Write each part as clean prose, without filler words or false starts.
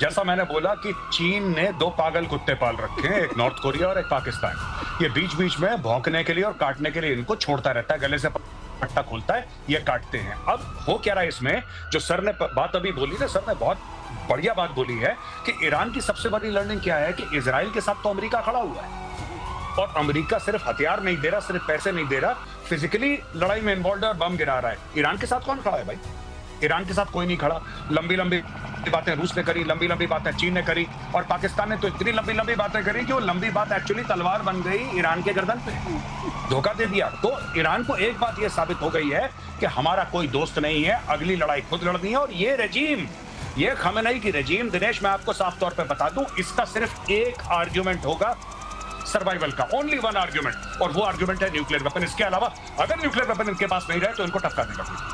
जैसा मैंने बोला कि चीन ने दो पागल कुत्ते पाल रखे हैं, एक नॉर्थ कोरिया और एक पाकिस्तान। ये बीच बीच में भौंकने के लिए और काटने के लिए इनको छोड़ता रहता है, गले से पट्टा खोलता है, ये काटते हैं। अब हो क्या रहा है इसमें, जो सर ने बात अभी बोली ना, सर ने बहुत बढ़िया बात बोली है कि ईरान की सबसे बड़ी लर्निंग क्या है कि इजराइल के साथ तो अमेरिका खड़ा हुआ है, और अमेरिका सिर्फ हथियार नहीं दे रहा, सिर्फ पैसे नहीं दे रहा, फिजिकली लड़ाई में इन्वॉल्व है और बम गिरा रहा है। ईरान के साथ कौन खड़ा है भाई? ईरान के साथ कोई नहीं खड़ा। लंबी लंबी बातें रूस ने करी, लंबी लंबी बातें चीन ने करी, और पाकिस्तान ने तो इतनी लंबी लंबी बातें करी कि वो लंबी बात एक्चुअली तलवार बन गई ईरान के गर्दन पे, धोखा दे दिया। तो ईरान को एक बात ये साबित हो गई है कि हमारा कोई दोस्त नहीं है, अगली लड़ाई खुद लड़नी है। और ये रेजीम, ये खमेनेई की रेजीम, दिनेश मैं आपको साफ तौर पे बता दूं, इसका सिर्फ एक आर्ग्यूमेंट होगा सर्वाइवल का, ओनली वन आर्ग्यूमेंट, और वो आर्ग्यूमेंट है न्यूक्लियर वेपन। इसके अलावा अगर न्यूक्लियर वेपन इनके पास नहीं रहे तो इनको टक्का देगा।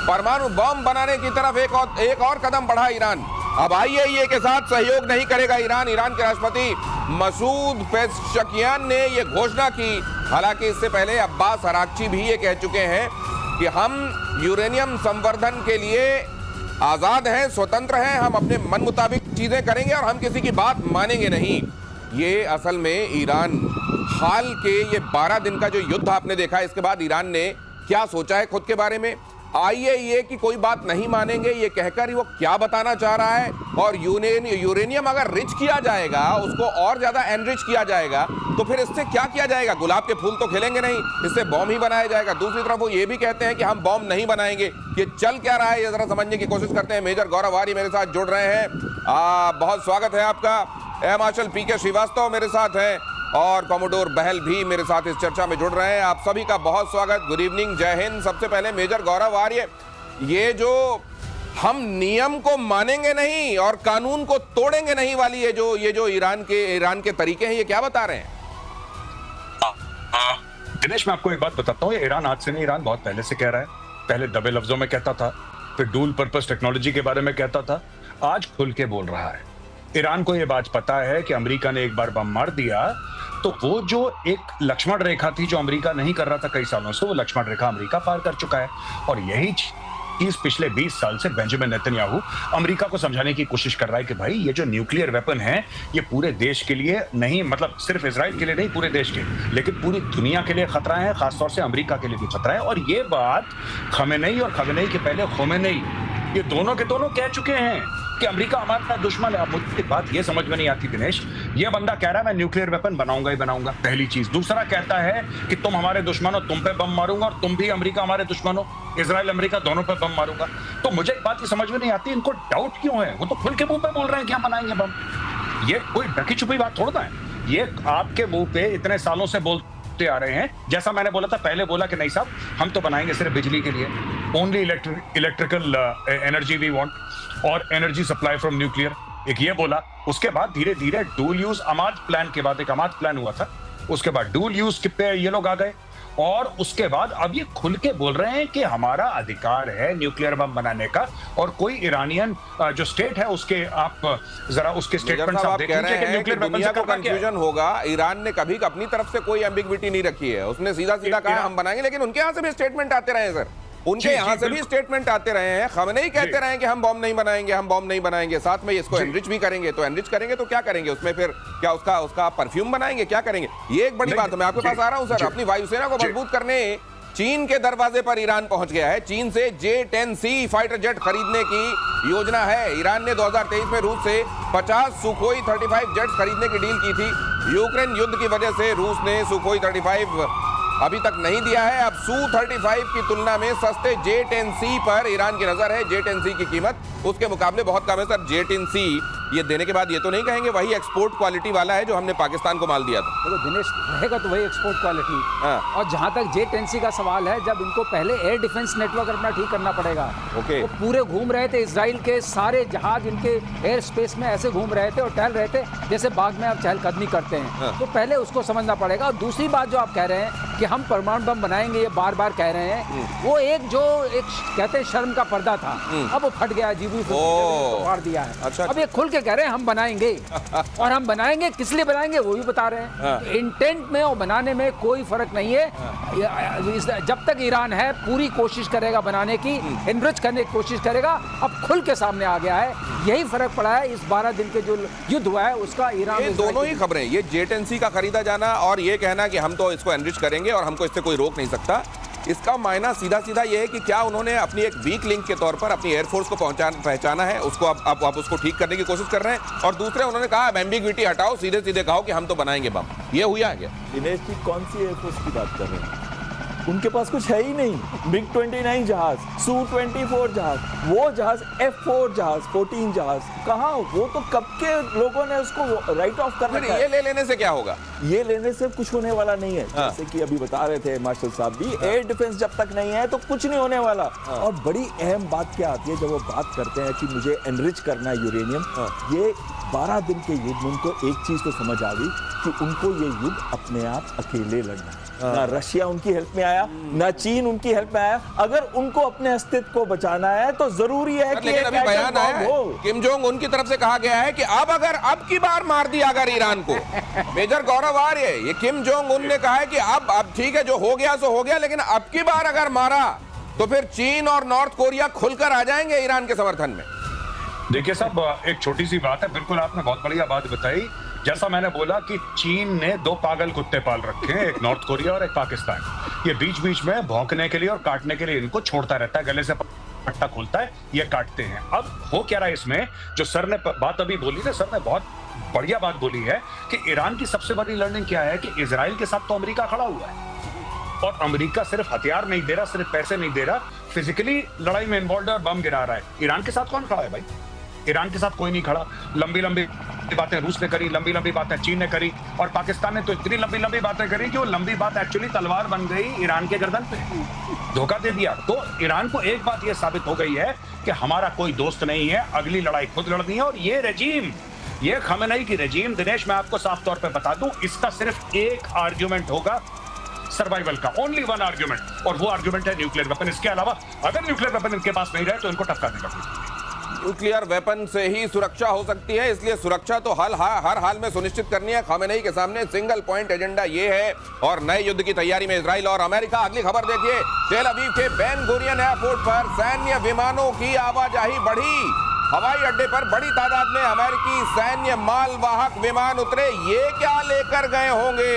परमाणु बम बनाने की तरफ एक और कदम बढ़ा ईरान। अब आईएईए के साथ सहयोग नहीं करेगा ईरान। ईरान के राष्ट्रपति मसूद पेज़ेश्कियान ने यह घोषणा की। हालांकि इससे पहले अब्बास अराक्ची भी ये कह चुके हैं कि हम यूरेनियम संवर्धन के लिए आजाद हैं, स्वतंत्र हैं, हम अपने मन मुताबिक चीजें करेंगे और हम किसी की बात मानेंगे नहीं। ये असल में ईरान हाल के ये 12 दिन का जो युद्ध आपने देखा, इसके बाद ईरान ने क्या सोचा है खुद के बारे में, आईएईए की कोई बात नहीं मानेंगे ये कहकर वो क्या बताना चाह रहा है। और यूरेनियम अगर रिच किया जाएगा, उसको और ज्यादा एनरिच किया जाएगा, तो फिर इससे क्या किया जाएगा? गुलाब के फूल तो खिलेंगे नहीं, इससे बॉम्ब ही बनाया जाएगा। दूसरी तरफ वो ये भी कहते हैं कि हम बॉम्ब नहीं बनाएंगे। ये चल क्या रहा है ये जरा समझने की कोशिश करते हैं। मेजर गौरव आर्य मेरे साथ जुड़ रहे हैं, बहुत स्वागत है आपका। एयर मार्शल पीके श्रीवास्तव मेरे साथ हैं, और कॉमोडोर बहल भी मेरे साथ इस चर्चा में जुड़ रहे हैं। आप सभी का बहुत स्वागत, गुड इवनिंग, जय हिंद। सबसे पहले मेजर गौरव आर्य, ये जो हम नियम को मानेंगे नहीं और कानून को तोड़ेंगे नहीं वाली ये जो ईरान के तरीके हैं, ये क्या बता रहे हैं? दिनेश मैं आपको एक बात बताता हूँ, ये ईरान आज से नहीं, ईरान बहुत पहले से कह रहा है। पहले दबे लफ्जों में कहता था, फिर डुअल पर्पस टेक्नोलॉजी के बारे में कहता था, आज खुल के बोल रहा है। ईरान को यह बात पता है कि अमेरिका ने एक बार बम मार दिया तो वो जो एक लक्ष्मण रेखा थी जो अमेरिका नहीं कर रहा था कई सालों से, वो लक्ष्मण रेखा अमेरिका पार कर चुका है। और यही चीज पिछले 20 साल से बेंजामिन नेतन्याहू अमेरिका को समझाने की कोशिश कर रहा है कि भाई ये जो न्यूक्लियर वेपन है ये पूरे देश के लिए नहीं, मतलब सिर्फ इजराइल के लिए नहीं, पूरे देश के, लेकिन पूरी दुनिया के लिए खतरा है, खासतौर से अमेरिका के लिए भी खतरा है। और ये बात खमेनेई और खमेनेई के पहले खोमेनेई, ये दोनों के दोनों कह चुके हैं कि अमेरिका हमारा दुश्मन है। अब मुझे बात ये समझ में नहीं आती दिनेश, ये बंदा कह रहा है मैं न्यूक्लियर वेपन बनाऊंगा ही बनाऊंगा, पहली चीज। दूसरा कहता है कि तुम हमारे दुश्मन हो, तुम पे बम मारूंगा, और तुम भी अमेरिका हमारे दुश्मन हो, इजराइल अमेरिका दोनों पे बम मारूंगा। तो मुझे एक बात ये समझ में नहीं आती, इनको डाउट क्यों है? वो तो खुल के मुंह पे बोल रहे हैं कि हम बनाएंगे बम। ये कोई ढकी छुपी बात थोड़ा है, ये आपके मुंह पे इतने सालों से बोलते आ रहे हैं। जैसा मैंने बोला था, पहले बोला कि नहीं साहब हम तो बनाएंगे सिर्फ बिजली के लिए, only electrical energy we want, और एनर्जी सप्लाई फ्रॉम न्यूक्लियर, एक ये बोला। उसके बाद धीरे धीरे डुअल यूज अमाद प्लान के बाद, एक अमाद प्लान हुआ था, उसके बाद डुअल यूज पे ये लोग आ गए, और उसके बाद अब ये खुल के बोल रहे हैं कि हमारा अधिकार है न्यूक्लियर बम बनाने का। और कोई ईरानियन जो स्टेट है उसके, आप जरा उसके स्टेटमेंट आप देख लीजिए कि न्यूक्लियर वेपन से कंफ्यूजन होगा। ईरान ने कभी अपनी तरफ से कोई एम्बिग्विटी नहीं रखी है, उसने सीधा सीधा कहा हम बनाएंगे, लेकिन उनके यहाँ से भी स्टेटमेंट आते रहे सर, उनके यहाँ से भी स्टेटमेंट आते रहे हैं। खमेनेई कहते रहे कि हम बॉम्ब नहीं बनाएंगे, हम बॉम्ब नहीं बनाएंगे, साथ में इसको एनरिच भी करेंगे। तो एनरिच करेंगे तो क्या करेंगे उसमें? फिर क्या उसका परफ्यूम बनाएंगे? क्या करेंगे? ये एक बड़ी बात है। मैं आपके पास आ रहा हूं सर। अपनी वायुसेना को मजबूत करने चीन के दरवाजे पर ईरान पहुंच गया है। चीन से J-10C फाइटर जेट खरीदने की योजना है। ईरान ने 2023 में रूस से 50 सुखोई 35 जेट्स खरीदने की डील की थी। यूक्रेन युद्ध की वजह से रूस ने सुखोई 35 अभी तक नहीं दिया है। अब Su-35 की तुलना में सस्ते J-10C पर ईरान की नजर है। J-10C की कीमत उसके मुकाबले बहुत कम है सर। J-10C ये देने के बाद ये तो नहीं कहेंगे वही एक्सपोर्ट क्वालिटी वाला है जो हमने पाकिस्तान को माल दिया था? देखो दिनेश, रहेगा तो वही एक्सपोर्ट क्वालिटी। और जहां तक J-10C का सवाल है, जब इनको पहले एयर डिफेंस नेटवर्क अपना ठीक करना पड़ेगा। वो पूरे घूम रहे थे, इजराइल के सारे जहाज इनके एयर स्पेस में ऐसे घूम रहे थे और टहल रहे थे जैसे बाग में आप चहलकदमी करते हैं। तो पहले उसको समझना पड़ेगा। और दूसरी बात जो आप कह रहे हैं कि हम परमाणु बम बनाएंगे, ये बार बार कह रहे हैं, वो एक कहते हैं शर्म का पर्दा था, अब वो फट गया, जीबी फाड़ दिया है। अच्छा। अब ये खुल के कह रहे हैं हम बनाएंगे और हम बनाएंगे, किस लिए बनाएंगे वो भी बता रहे हैं। इंटेंट में और बनाने में कोई फर्क नहीं है। जब तक ईरान है पूरी कोशिश करेगा बनाने की, एनरिच करने की कोशिश करेगा। अब खुल के सामने आ गया है, यही फर्क पड़ा है इस 12 दिन के जो युद्ध हुआ है उसका। ईरान ये दोनों ही खबरें, ये J-10C का खरीदा जाना और ये कहना कि हम तो इसको एनरिच करेंगे और हमको इससे कोई रोक नहीं सकता, इसका मायना सीधा सीधा ये है कि क्या उन्होंने अपनी एक वीक लिंक के तौर पर अपनी एयरफोर्स को पहचाना है, उसको अब उसको ठीक करने की कोशिश कर रहे हैं। और दूसरे उन्होंने कहा एम्बिग्विटी हटाओ, सीधे सीधे कहो कि हम तो बनाएंगे बम। ये हुआ है क्या? दिनेश जी कौन सी एयरफोर्स की बात कर रहे हैं? उनके पास कुछ है ही नहीं। MiG-29 जहाज, Su-24 जहाज, वो जहाज, F-4 जहाज, 14 जहाज, कहाँ? वो तो कब के लोगों ने उसको राइट ऑफ कर रखा है। ये ले लेने से क्या होगा? ये लेने से कुछ होने वाला नहीं है। जैसे कि अभी बता रहे थे मार्शल साहब भी, एयर डिफेंस जब तक नहीं है तो कुछ नहीं होने वाला। और बड़ी अहम बात क्या आती है जब वो बात करते हैं कि मुझे एनरिच करना है यूरेनियम, ये 12 दिन के युद्ध में उनको एक चीज तो समझ आ गई कि उनको ये युद्ध अपने आप अकेले लड़ना है। ना रशिया उनकी हेल्प में आया, ना चीन उनकी हेल्प में आया। अगर उनको अपने अस्तित्व को बचाना है तो जरूरी है कि लेकिन अभी बयान आया है, किम जोंग उन की तरफ से कहा गया है कि अब की बार मार दिया अगर ईरान को। मेजर गौरव आर्य, ये किम जोंग उन ने कहा है कि अब ठीक है, जो हो गया सो हो गया, लेकिन अब की बार अगर मारा तो फिर चीन और नॉर्थ कोरिया खुलकर आ जाएंगे ईरान के समर्थन में। देखिए साहब, एक छोटी सी बात है, बिल्कुल आपने बहुत बढ़िया बात बताई। जैसा मैंने बोला कि चीन ने 2 पागल कुत्ते पाल रखे हैं, एक नॉर्थ कोरिया और एक पाकिस्तान। ये बीच बीच में भौंकने के लिए और काटने के लिए इनको छोड़ता रहता है, गले से पट्टा खोलता है, ये काटते हैं। अब हो क्या रहा है इसमें, जो सर ने बात अभी बोली ना, सर ने बहुत बढ़िया बात बोली है कि ईरान की सबसे बड़ी लर्निंग क्या है कि इजराइल के साथ तो अमेरिका खड़ा हुआ है, और अमेरिका सिर्फ हथियार नहीं दे रहा, सिर्फ पैसे नहीं दे रहा, फिजिकली लड़ाई में इन्वॉल्व है और बम गिरा रहा है। ईरान के साथ कौन खड़ा है भाई? ईरान के साथ कोई नहीं खड़ा। लंबी लंबी बातें रूस ने करी, लंबी लंबी बातें चीन ने करी, और पाकिस्तान ने तो इतनी लंबी लंबी बातें करी कि वो लंबी बात एक्चुअली तलवार बन गई ईरान के गर्दन पे, धोखा दे दिया। तो ईरान को एक बात ये साबित हो गई है कि हमारा कोई दोस्त नहीं है, अगली लड़ाई खुद लड़नी है। और ये रेजीम, ये खमेनेई की रेजीम, दिनेश मैं आपको साफ तौर पे बता दूं, इसका सिर्फ एक आर्ग्यूमेंट होगा सर्वाइवल का, ओनली वन आर्ग्यूमेंट, और वो आर्ग्यूमेंट है न्यूक्लियर वेपन। इसके अलावा अगर न्यूक्लियर वेपन इनके पास नहीं रहे तो इनको टक्का देगा। न्यूक्लियर वेपन से ही सुरक्षा हो सकती है, इसलिए सुरक्षा तो हर हाल में सुनिश्चित करनी है। खमेनेई के सामने सिंगल पॉइंट एजेंडा ये है। और नए युद्ध की तैयारी में इजराइल और अमेरिका। अगली खबर देखिए, टेल अवीव के बेन गुरियन एयरपोर्ट पर सैन्य विमानों की आवाजाही बढ़ी। हवाई अड्डे पर बड़ी तादाद में अमेरिकी सैन्य मालवाहक विमान उतरे। ये क्या लेकर गए होंगे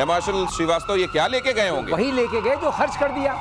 मार्शल श्रीवास्तव, ये क्या लेके गए होंगे? वही लेके गए जो खर्च कर दिया।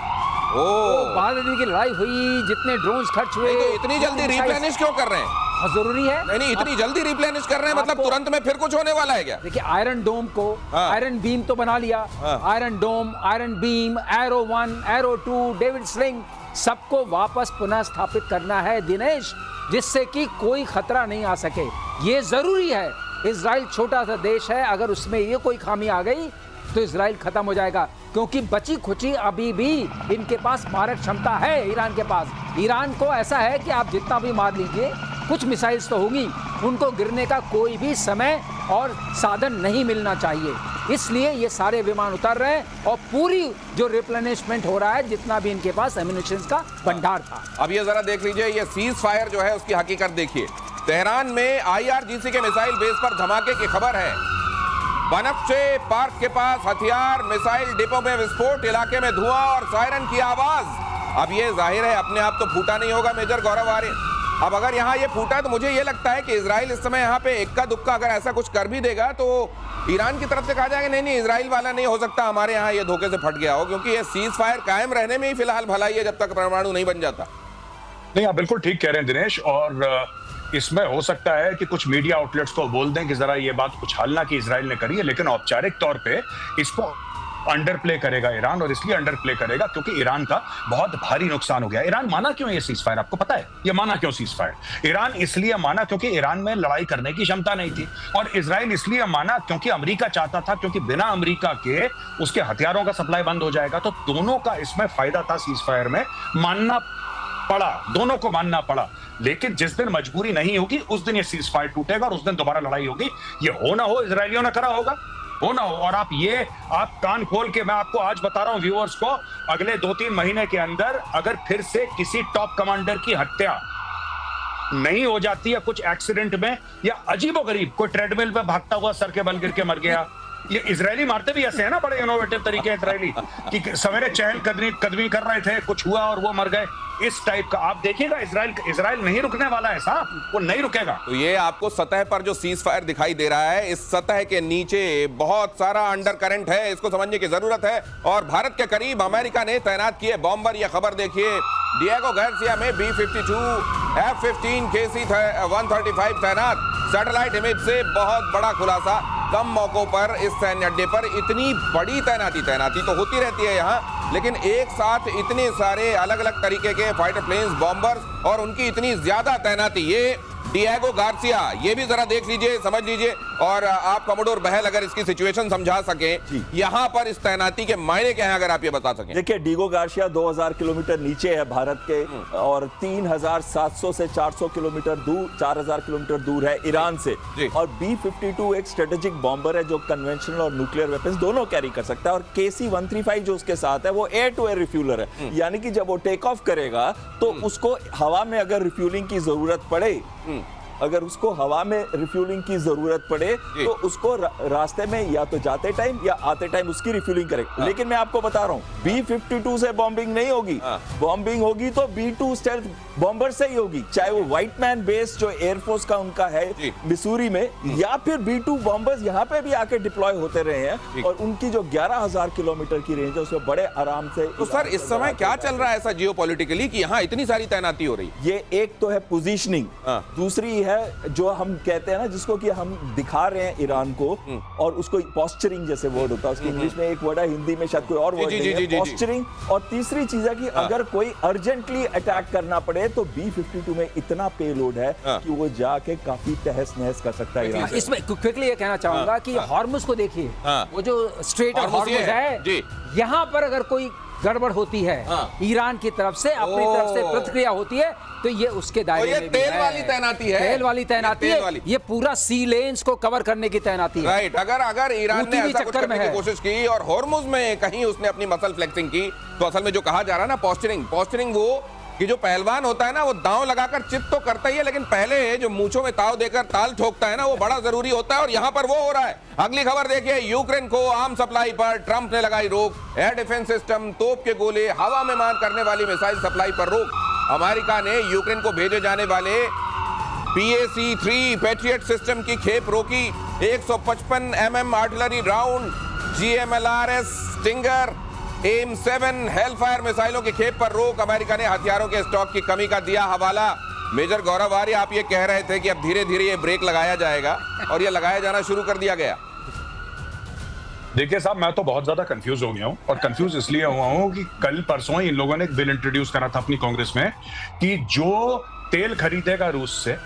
12 दिन की लड़ाई हुई, जितने ड्रोन्स खर्च हुए, तो इतनी जल्दी रिप्लेनिश क्यों कर रहे हैं? जरूरी है। नहीं, इतनी जल्दी रिप्लेनिश कर रहे हैं, मतलब तुरंत में फिर कुछ होने वाला है क्या? देखिए, आयरन डोम को आयरन बीम तो बना लिया, Iron Dome, Iron Beam, Arrow 1, Arrow 2, David Sling, सबको वापस पुनः स्थापित करना है दिनेश, जिससे कि कोई खतरा नहीं आ सके। ये जरूरी है। इजराइल छोटा सा देश है, अगर उसमें ये कोई खामी आ गई तो इजराइल खत्म हो जाएगा, क्योंकि बची खुची अभी भी इनके पास मारक क्षमता है। ईरान के पास, ईरान को ऐसा है कि आप जितना भी मार लीजिए, कुछ मिसाइल्स तो होंगी, उनको गिरने का कोई भी समय और साधन नहीं मिलना चाहिए। इसलिए ये सारे विमान उतर रहे हैं और पूरी जो रिप्लेनिशमेंट हो रहा है, जितना भी इनके पास एम्युनिशंस का भंडार था। अब ये जरा देख लीजिए, ये सीज फायर जो है उसकी हकीकत देखिए। तेहरान में IRGC के मिसाइल बेस पर धमाके की खबर है। बनफ्शे पार्क के पास हथियार मिसाइल डिपो में विस्फोट, इलाके में धुआं और सायरन की आवाज। अब ये जाहिर है अपने आप तो फूटा नहीं होगा मेजर गौरव आर्य। अब अगर यहाँ ये फूटा तो मुझे ये लगता है कि इजराइल इस समय यहाँ पे इक्का दुक्का अगर ऐसा कुछ कर भी देगा तो ईरान की तरफ से कहा जाएगा नहीं इजराइल वाला नहीं हो सकता, हमारे यहाँ ये धोखे से फट गया हो, क्योंकि ये सीज फायर कायम रहने में ही फिलहाल भलाई है जब तक परमाणु नहीं बन जाता। नहीं, आप बिल्कुल ठीक कह रहे हैं दिनेश, और इसमें हो सकता है कि कुछ मीडिया आउटलेट्स को बोल दें कि जरा ये बात उछालना कि इजराइल ने करी है, लेकिन औपचारिक तौर पे इसको अंडर प्ले करेगा ईरान, और इसलिए अंडर प्ले करेगा क्योंकि ईरान का बहुत भारी नुकसान हो गया। ईरान माना क्यों ये सीज फायर, आपको पता है ये माना क्यों सीज फायर? ईरान इसलिए माना क्योंकि ईरान में लड़ाई करने की क्षमता नहीं थी, और इजराइल इसलिए माना क्योंकि अमेरिका चाहता था, क्योंकि बिना अमेरिका के उसके हथियारों का सप्लाई बंद हो जाएगा। तो दोनों का इसमें फायदा था सीज फायर में, मानना पड़ा, दोनों को मानना पड़ा। लेकिन जिस दिन मजबूरी नहीं होगी उस दिन ये सीज फायर टूटेगा और उस दिन दोबारा लड़ाई होगी। ये हो ना हो इजरायलियों ने करा होगा, हो ना हो। और आप कान खोल के, मैं आपको आज बता रहा हूं व्यूअर्स को, अगले 2-3 महीने के अंदर अगर फिर से किसी टॉप कमांडर की हत्या नहीं हो जाती है कुछ एक्सीडेंट में, या अजीबोगरीब कोई ट्रेडमिल पे भागता हुआ सर के बल गिर के मर गया, ये इजरायली मारते भी ऐसे है ना, बड़े इनोवेटिव तरीके इजरायली कि सवेरे चहल कदमी कर रहे थे, कुछ हुआ और वो मर गए, इस टाइप का आप देखिएगा। इजराइल नहीं रुकने वाला है साहब, वो नहीं रुकेगा। तो ये आपको सतह पर जो सीज फायर दिखाई दे रहा है, इस सतह के नीचे बहुत सारा अंडर करंट है, इसको समझने की जरूरत है। और भारत के करीब अमेरिका ने तैनात किए बॉम्बर, यह खबर देखिए, डिएगो गार्सिया में B-52 F-15 KC-135 तैनात। सैटेलाइट इमेज से बहुत बड़ा खुलासा, कम मौकों पर इस सैन्य अड्डे पर इतनी बड़ी तैनाती तो होती रहती है यहाँ, लेकिन एक साथ इतने सारे अलग अलग तरीके के फाइटर प्लेन्स, बॉम्बर्स और उनकी इतनी ज्यादा तैनाती, ये डिएगो गार्सिया, ये भी जरा देख लीजिए, समझ लीजिए। और आप कमोडोर बहल अगर इसकी सिचुएशन समझा सकें, यहाँ पर इस तैनाती के मायने क्या हैं, अगर आप ये बता सकें। देखिए, डिएगो गार्सिया 2000 किलोमीटर नीचे है भारत के, और 3700 से 400 किलोमीटर दूर, 4000 किलोमीटर दूर है ईरान से। और B-52 एक स्ट्रेटेजिक बॉम्बर है जो कन्वेंशनल और न्यूक्लियर वेपन्स दोनों कैरी कर सकता है। और KC-135 जो उसके साथ है वो एयर टू एयर रिफ्यूलर है, यानी कि जब वो टेक ऑफ करेगा तो उसको हवा में अगर रिफ्यूलिंग की जरूरत पड़े, अगर उसको हवा में रिफ्यूलिंग की जरूरत पड़े तो उसको रास्ते में या तो जाते टाइम या आते टाइम उसकी रिफ्यूलिंग करेगा। लेकिन मैं आपको बता रहा हूं, B-52 से बॉम्बिंग नहीं होगी, बॉम्बिंग होगी तो B-2 स्टेल्थ बॉम्बर से ही होगी, चाहे वो व्हाइट मैन बेस जो एयरफोर्स का उनका है मिसूरी में, या फिर B-2 बॉम्बर्स यहाँ पे भी आके डिप्लॉय होते रहे हैं। और उनकी जो 11,000 किलोमीटर की रेंज है उसमें बड़े आराम से। तो सर, इस समय क्या चल रहा है ऐसा जियोपॉलिटिकली कि यहाँ इतनी सारी तैनाती हो रही है? ये एक तो है पोजीशनिंग, दूसरी है जो हम कहते हैं ना, जिसको कि हम दिखा रहे हैं ईरान को, और उसको पोस्चरिंग जैसे वर्ड होता है, उसकी इंग्लिश में एक वर्ड है, हिंदी में शायद कोई और वर्ड है, पोस्चरिंग। और तीसरी चीज है कि अगर कोई अर्जेंटली अटैक करना पड़े तो B-52 में इतना पेलोड है कि वो जाके काफी तहस नहस कर सकता है ईरान। इसमें क्विकली ये कहना चाहूंगा कि हॉर्मुज को देखिए, वो जो स्ट्रेट ऑफ हॉर्मुज है, यहाँ पर अगर कोई गड़बड़ होती है ईरान की तरफ से, अपनी तरफ से प्रतिक्रिया होती है, तो ये उसके दायरे में भी है। तेल वाली तैनाती है, तेल वाली तैनाती है, ये पूरा सी लेन्स को कवर करने की तैनाती है। राइट, अगर ईरान ने ऐसा कुछ करने की कोशिश की और हॉर्मुज में कहीं उसने अपनी मसल फ्लेक्सिंग की, तो असल में जो कहा जा रहा है ना पोस्चरिंग वो कि जो पहलवान होता है ना, वो दांव लगाकर चित तो करता ही है, लेकिन पहले जो मूंछों में ताव देकर ताल ठोकता है ना, वो बड़ा जरूरी होता है, और यहां पर वो हो रहा है। अगली खबर देखिए, यूक्रेन को आर्म सप्लाई पर ट्रंप ने लगाई रोक, एयर डिफेंस सिस्टम, तोप के गोले, हवा में मार करने वाली मिसाइल सप्लाई पर रोक। अमेरिका ने यूक्रेन को भेजे जाने वाले PAC-3 पैट्रियट सिस्टम की खेप रोकी। 155 mm artillery round, GMLRS stinger, AIM-7 Hellfire मिसाइलों की खेप पर रोक। अमेरिका ने हथियारों के स्टॉक की कमी का दिया हवाला। मेजर गौरव आर्य, आप ये कह रहे थे कि अब धीरे धीरे ये ब्रेक लगाया जाएगा, और ये लगाया जाना शुरू कर दिया गया। देखिए साहब, मैं तो बहुत ज्यादा कंफ्यूज हो गया हूं, और कंफ्यूज इसलिए हुआ हूं कि कल परसों इन लोगों ने एक बिल इंट्रोड्यूस करा था अपनी कांग्रेस में कि जो तेल खरीदेगा रूस से,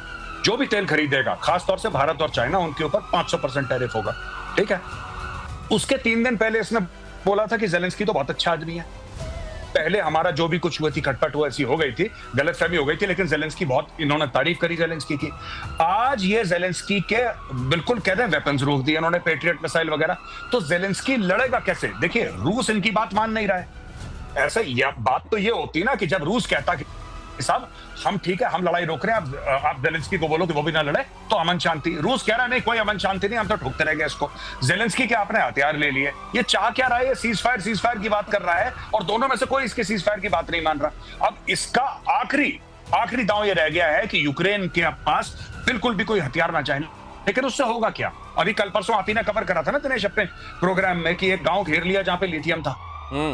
जो भी तेल खरीदेगा, खासतौर से भारत और चाइना, उनके ऊपर 500% टैरिफ होगा। ठीक है, उसके 3 दिन पहले इसने बोला था कि ज़ेलेंस्की तो बहुत अच्छा आदमी है। पहले हमारा जो भी कुछ हुआ थी, खटपट हुआ, ऐसी हो गई थी, गलतफहमी हो गई थी, लेकिन ज़ेलेंस्की बहुत, इन्होंने तारीफ करी ज़ेलेंस्की की। आज ये ज़ेलेंस्की के बिल्कुल कह रहे हैं वेपन्स रोक दिए इन्होंने, पेट्रियट मिसाइल वगैरह, तो ज़ेलेंस्की लड़ेगा कैसे? देखिए, रूस इनकी बात मान नहीं रहा है। ऐसा बात तो ये होती ना कि जब रूस कहता कि साहब हम ठीक है, हम लड़ाई रोक रहे हैं, आप ज़ेलेंस्की को बोलो कि वो भी ना लड़े, तो अमन शांति। रूस कह रहा है नहीं, कोई अमन शांति नहीं, हम तो ठोकते रहेंगे इसको। ज़ेलेंस्की के आपने हथियार ले लिए, ये चाह क्या रहा है? ये सीज फायर की बात कर रहा है, और दोनों में से कोई इसके सीज फायर की बात नहीं मान रहा। अब इसका आखिरी दांव ये रह गया है कि यूक्रेन के पास बिल्कुल भी कोई हथियार ना चाहिए, लेकिन उससे होगा क्या? अभी कल परसों आप ही ने कवर करा था ना दिनेश अपने प्रोग्राम में कि एक गांव घेर लिया जहां पे लिथियम था,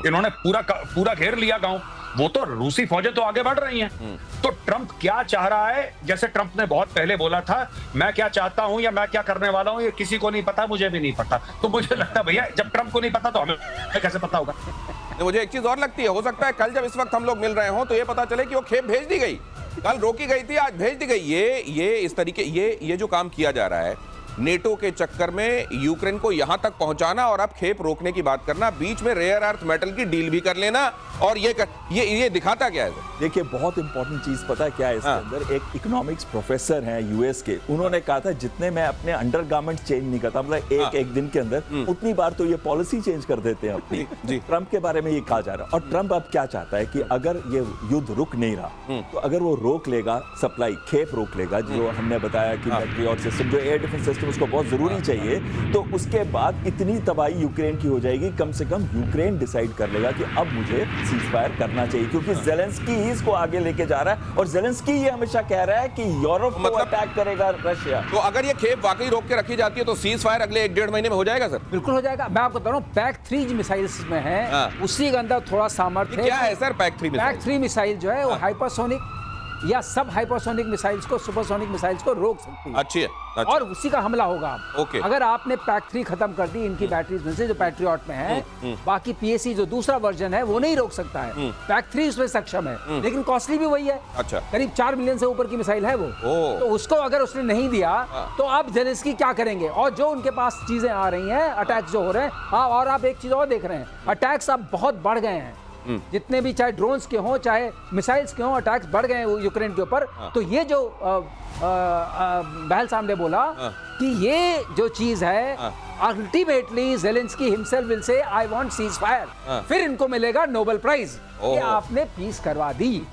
इन्होंने पूरा घेर लिया गांव। वो तो रूसी फौजें तो आगे बढ़ रही हैं। तो ट्रंप क्या चाह रहा है? जैसे ट्रंप ने बहुत पहले बोला था, मैं क्या चाहता हूं या मैं क्या करने वाला हूं ये किसी को नहीं पता, मुझे भी नहीं पता। तो मुझे लगता है भैया, जब ट्रंप को नहीं पता तो हमें कैसे पता होगा? मुझे एक चीज और लगती है, हो सकता है कल जब इस वक्त हम लोग मिल रहे हो तो ये पता चले कि वो खेप भेज दी गई, कल रोकी गई थी, आज भेज दी गई। ये इस तरीके ये जो काम किया जा रहा है, नेटो के चक्कर में यूक्रेन को यहां तक पहुंचाना और अब खेप रोकने की बात करना, बीच में रेयर अर्थ मेटल की डील भी कर लेना, और ये दिखाता क्या है? देखिए बहुत इंपॉर्टेंट चीज पता है क्या है इसके अंदर, एक इकोनॉमिक्स प्रोफेसर हैं यूएस के, उन्होंने कहा था जितने मैं अपने अंडरगारमेंट चेंज नहीं करता, मतलब एक दिन के अंदर उतनी बार तो ये पॉलिसी चेंज कर देते हैं अपनी। जी। ट्रंप के बारे में ये कहा जा रहा है, और ट्रंप अब क्या चाहता है कि अगर ये युद्ध रुक नहीं रहा तो अगर वो रोक लेगा सप्लाई, खेप रोक लेगा, जो हमने बताया कि पैट्रियट सिस्टम, जो एयर डिफेंस सिस्टम उसको बहुत जरूरी चाहिए, तो उसके बाद इतनी तबाही यूक्रेन की हो जाएगी, कम से कम यूक्रेन डिसाइड कर लेगा कि अब मुझे सीज फायर करना चाहिए, क्योंकि जेलेंस्की ही इसको आगे लेके जा रहा है, और जेलेंस्की ये हमेशा कह रहा है कि यूरोप को अटैक करेगा रशिया। तो अगर ये खेप वाकई रोक के रखी जाती है तो सीज फायर अगले 1-1.5 महीने में हो जाएगा सर? बिल्कुल हो जाएगा। मैं आपको बता रहा हूँ पैक 3 मिसाइल्स में है, उसी के अंदर थोड़ा सामर्थ्य क्या है sir pack 3 missile? Pack 3 missile जो है वो हाइपरसोनिक या सब हाइपरसोनिक मिसाइल्स को, सुपरसोनिक मिसाइल्स को रोक सकती है। अच्छी है, अच्छा। और उसी का हमला होगा। ओके। अगर आपने पैक 3 खत्म कर दी इनकी बैटरीज में से जो पैट्रियट में है, बाकी पीएसी जो दूसरा वर्जन है वो नहीं रोक सकता है। पैक 3 उसमें सक्षम है, लेकिन कॉस्टली भी वही है। अच्छा। करीब 4 मिलियन से ऊपर की मिसाइल है वो। तो उसको अगर उसने नहीं दिया तो अब जेलेंस्की क्या करेंगे? और जो उनके पास चीजें आ रही हैं, अटैक्स जो हो रहे हैं, और आप एक चीज और देख रहे हैं, अटैक्स अब बहुत बढ़ गए हैं। जितने भी चाहे ड्रोन्स के हों चाहे मिसाइल्स के हों, अटैक्स बढ़ गए हैं यूक्रेन के ऊपर। तो ये जो बहल साहब ने बोला कि ये जो चीज है, ultimately Zelensky himself will say I want cease fire, फिर इनको मिलेगा नोबेल प्राइज कि आपने पीस करवा दी।